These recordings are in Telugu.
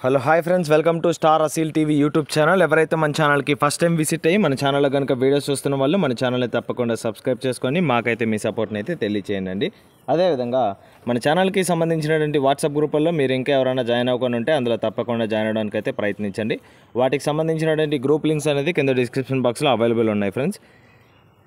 Hello hi friends, welcome to star అసీల్ టీవీ యూట్యూబ్ ఛానల్. ఎవరైతే మన ఛానల్కి ఫస్ట్ టైం విజిట్ అయ్యి మన ఛానల్లో కనుక వీడియోస్ చూస్తున్న వాళ్ళు మన ఛానల్ని తప్పకుండా సబ్స్క్రైబ్ చేసుకొని మాకైతే మీ సపోర్ట్ని అయితే తెలియచేయండి. అదేవిధంగా మన ఛానల్కి సంబంధించినటువంటి వాట్సాప్ గ్రూపుల్లో మీరు ఇంకా ఎవరైనా జాయిన్ అవ్వకుండా ఉంటే అందులో తప్పకుండా జాయిన్ అవ్వడానికి అయితే ప్రయత్నించండి. వాటికి సంబంధించినటువంటి గ్రూప్ లింక్స్ అనేది కింద డిస్క్రిప్షన్ బాక్స్లో అవైలబుల్ ఉన్నాయి ఫ్రెండ్స్.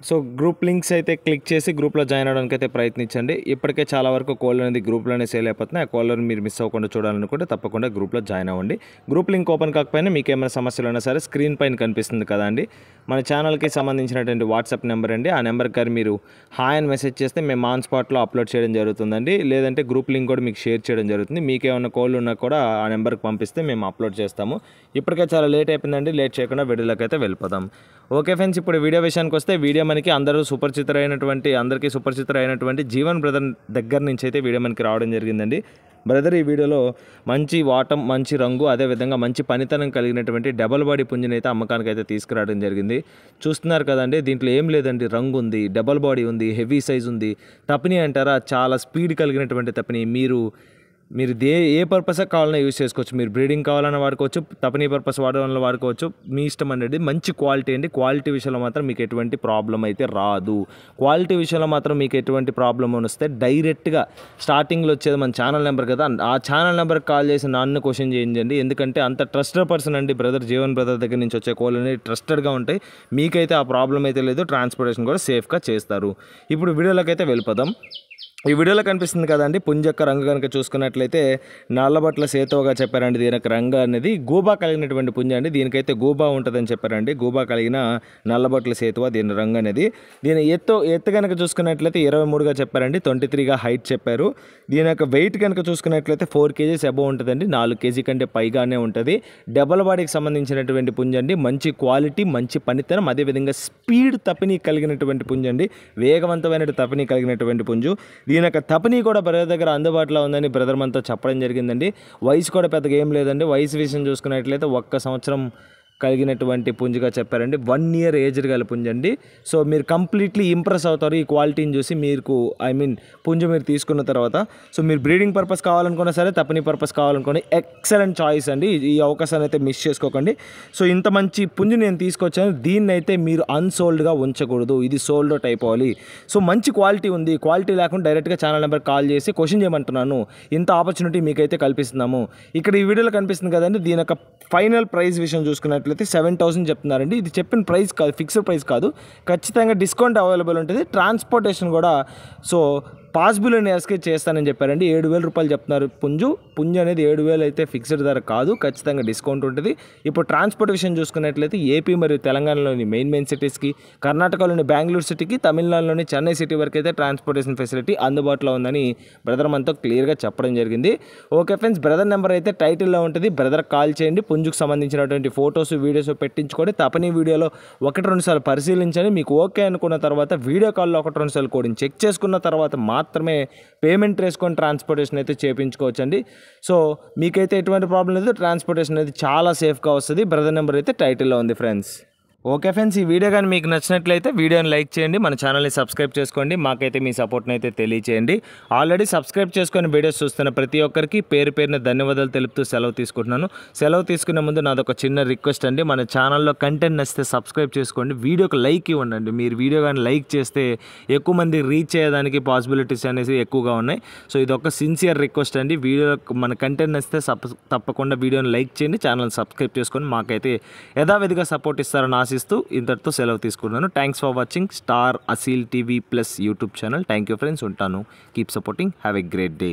సో గ్రూప్ లింక్స్ అయితే క్లిక్ చేసి గ్రూప్లో జాయిన్ అవ్వడానికి అయితే ప్రయత్నించండి. ఇప్పటికే చాలా వరకు కోళ్ళు అనేది గ్రూప్లోనే సేల్ అయిపోతున్నాయి. ఆ కోళ్ళని మీరు మిస్ అవ్వకుండా చూడాలనుకుంటే తప్పకుండా గ్రూప్లో జాయిన్ అవ్వండి. గ్రూప్ లింక్ ఓపెన్ కాకపోయినా మీకు ఏమైనా సమస్యలు ఉన్నా సరే స్క్రీన్ పైన కనిపిస్తుంది కదా అండి, మన ఛానల్కి సంబంధించినటువంటి వాట్సాప్ నెంబర్ అండి. ఆ నెంబర్కి గారు మీరు హాయ్ అని మెసేజ్ చేస్తే మేము ఆన్ స్పాట్లో అప్లోడ్ చేయడం జరుగుతుందండి. లేదంటే గ్రూప్ లింక్ కూడా మీకు షేర్ చేయడం జరుగుతుంది. మీకు ఏమైనా కోళ్ళు ఉన్నా కూడా ఆ నెంబర్కి పంపిస్తే మేము అప్లోడ్ చేస్తాము. ఇప్పటికే చాలా లేట్ అయిపోయిందండి. లేట్ చేయకుండా వీడియోలోకి అయితే వెళ్ళిపోదాం. ఓకే ఫ్రెండ్స్, ఇప్పుడు వీడియో విషయానికి వస్తే వీడియో మనకి అందరికీ సుపరిచితులైనటువంటి జీవన్ బ్రదర్ దగ్గర నుంచి అయితే వీడియో మనకి రావడం జరిగిందండి. బ్రదర్ ఈ వీడియోలో మంచి వాటం, మంచి రంగు, అదేవిధంగా మంచి పనితనం కలిగినటువంటి డబల్ బాడీ పుంజుని అయితే అమ్మకానికి అయితే తీసుకురావడం జరిగింది. చూస్తున్నారు కదండి, దీంట్లో ఏం లేదండి, రంగు ఉంది, డబల్ బాడీ ఉంది, హెవీ సైజ్ ఉంది. తపిని అంటారా, చాలా స్పీడ్ కలిగినటువంటి తపిని. మీరు ఏ పర్పస్ కావాలన్నా యూజ్ చేసుకోవచ్చు. మీరు బ్రీడింగ్ కావాలన్నా వాడుకోవచ్చు, తపనీ పర్పస్ వాడాలన్నా వాడుకోవచ్చు, మీ ఇష్టం అనేది. మంచి క్వాలిటీ అండి. క్వాలిటీ విషయంలో మాత్రం మీకు ఎటువంటి ప్రాబ్లం అయితే రాదు. క్వాలిటీ విషయంలో మాత్రం మీకు ఎటువంటి ప్రాబ్లం వస్తే డైరెక్ట్గా స్టార్టింగ్లో వచ్చేది మన ఛానల్ నెంబర్ కదా, ఆ ఛానల్ నెంబర్కి కాల్ చేసి నన్ను క్వశ్చన్ చేయించండి. ఎందుకంటే అంత ట్రస్టెడ్ పర్సన్ అండి బ్రదర్. జీవన్ బ్రదర్ దగ్గర నుంచి వచ్చే కోళ్ళు అనేవి ట్రస్టెడ్గా ఉంటాయి. మీకైతే ఆ ప్రాబ్లం అయితే లేదు. ట్రాన్స్పోర్టేషన్ కూడా సేఫ్గా చేస్తారు. ఇప్పుడు వీడియోలోకి అయితే వెళ్ళిపోదాం. ఈ వీడియోలో కనిపిస్తుంది కదండి, పుంజ యొక్క రంగు కనుక చూసుకున్నట్లయితే నల్లబట్ల సేతువగా చెప్పారండి. దీని యొక్క రంగు అనేది గూబా కలిగినటువంటి పుంజ అండి. దీనికైతే గూబా ఉంటుందని చెప్పారండి. గూబా కలిగిన నల్లబట్ల సేతువ దీని రంగు అనేది. దీని ఎత్తు కనుక చూసుకున్నట్లయితే 23గా చెప్పారండి. 23గా హైట్ చెప్పారు. దీని యొక్క వెయిట్ కనుక చూసుకున్నట్లయితే 4 kgs అబవ్ ఉంటుందండి. 4 kg కంటే పైగానే ఉంటుంది. డబల్ బాడీకి సంబంధించినటువంటి పుంజ అండి. మంచి క్వాలిటీ, మంచి పనితనం, అదేవిధంగా స్పీడ్ తపిని కలిగినటువంటి పుంజ అండి. వేగవంతమైన తపిని కలిగినటువంటి పుంజు. దీని యొక్క తపని కూడా బ్రదర్ దగ్గర అందుబాటులో ఉందని బ్రదర్ మనతో చెప్పడం జరిగిందండి. వయసు కూడా పెద్దగా ఏం లేదండి. వయసు విషయం చూసుకున్నట్లయితే 1 సంవత్సరం కలిగినటువంటి పుంజుగా చెప్పారండి. 1 year ఏజ్డ్ గల పుంజండి. సో మీరు కంప్లీట్లీ ఇంప్రెస్ అవుతారు ఈ క్వాలిటీని చూసి. మీకు పుంజు మీరు తీసుకున్న తర్వాత. సో మీరు బ్రీడింగ్ పర్పస్ కావాలనుకున్నా సరే, తపని పర్పస్ కావాలనుకోండి, ఎక్సలెంట్ చాయిస్ అండి. ఈ అవకాశాన్ని అయితే మిస్ చేసుకోకండి. సో ఇంత మంచి పుంజు నేను తీసుకొచ్చాను. దీన్ని అయితే మీరు అన్సోల్డ్గా ఉంచకూడదు. ఇది సోల్డ్ అవుట్ అయిపోవాలి. సో మంచి క్వాలిటీ ఉంది. క్వాలిటీ లేకుండా డైరెక్ట్గా ఛానల్ నెంబర్ కాల్ చేసి క్వశ్చన్ చేయమంటున్నాను. ఇంత ఆపర్చునిటీ మీకైతే కల్పిస్తున్నాము. ఇక్కడ ఈ వీడియోలో కనిపిస్తుంది కదండి, దీని యొక్క ఫైనల్ ప్రైస్ విషయం చూసుకున్నట్లయితే 7,000 చెప్తున్నారండి. ఇది చెప్పిన ప్రైస్ కాదు, ఫిక్స్డ్ ప్రైస్ కాదు. ఖచ్చితంగా డిస్కౌంట్ అవైలబుల్ ఉంటుంది. ట్రాన్స్పోర్టేషన్ కూడా సో పాసిబుల్ అని ఎస్కేట్ చేస్తానని చెప్పారండి. 7,000 రూపాయలు చెప్తున్నారు పుంజు అనేది. 7,000 అయితే ఫిక్స్డ్ ధర కాదు, ఖచ్చితంగా డిస్కౌంట్ ఉంటుంది. ఇప్పుడు ట్రాన్స్పోర్ట్ విషయం చూసుకున్నట్లయితే ఏపీ మరియు తెలంగాణలోని మెయిన్ సిటీస్కి, కర్ణాటకలోని బెంగళూరు సిటీకి, తమిళనాడులోని చెన్నై సిటీ వరకు అయితే ట్రాన్స్పోర్టేషన్ ఫెసిలిటీ అందుబాటులో ఉందని బ్రదర్ మనతో క్లియర్గా చెప్పడం జరిగింది. ఓకే ఫ్రెండ్స్, బ్రదర్ నెంబర్ అయితే టైటిల్లో ఉంటుంది. బ్రదర్ కాల్ చేయండి. పుంజుకు సంబంధించినటువంటి ఫొటోస్, వీడియోస్ పెట్టించుకొని తపని వీడియోలో 1-2 సార్లు పరిశీలించండి. మీకు ఓకే అనుకున్న తర్వాత వీడియో కాల్లో 1-2 సార్లు కోడిని చెక్ చేసుకున్న తర్వాత మాత్రమే పేమెంట్ వేసుకొని ట్రాన్స్పోర్టేషన్ అయితే చేయించుకోవచ్చండి. సో మీకైతే ఎటువంటి ప్రాబ్లం లేదు. ట్రాన్స్పోర్టేషన్ అయితే చాలా సేఫ్గా వస్తుంది. బ్రదర్ నెంబర్ అయితే టైటిల్లో ఉంది ఫ్రెండ్స్. ఓకే ఫ్రెండ్స్, ఈ వీడియో కానీ మీకు నచ్చినట్లయితే వీడియోని లైక్ చేయండి. మన ఛానల్ని సబ్స్క్రైబ్ చేసుకోండి. మాకైతే మీ సపోర్ట్ని అయితే తెలియచేయండి. ఆల్రెడీ సబ్స్క్రైబ్ చేసుకొని వీడియోస్ చూస్తున్న ప్రతి ఒక్కరికి పేరు పేరున ధన్యవాదాలు తెలుపుతూ సెలవు తీసుకుంటున్నాను. సెలవు తీసుకునే ముందు నాదొక చిన్న రిక్వెస్ట్ అండి, మన ఛానల్లో కంటెంట్ నచ్చితే సబ్స్క్రైబ్ చేసుకోండి. వీడియోకి లైక్ ఇవ్వండి. మీరు వీడియో కానీ లైక్ చేస్తే ఎక్కువ మంది రీచ్ అయ్యేదానికి పాసిబిలిటీస్ అనేవి ఎక్కువగా ఉన్నాయి. సో ఇదొక సిన్సియర్ రిక్వెస్ట్ అండి. వీడియో మన కంటెంట్ నచ్చితే తప్పకుండా వీడియోని లైక్ చేయండి. ఛానల్ సబ్స్క్రైబ్ చేసుకొని మాకైతే యథావిధిగా సపోర్ట్ ఇస్తారని ఆశిస్తూ ఇంతటితో సెలవు తీసుకున్నాను. థ్యాంక్స్ ఫర్ వాచింగ్ స్టార్ అసీల్ TV plus YouTube channel. Thank you friends. ఉంటాను. Keep supporting. Have a great day.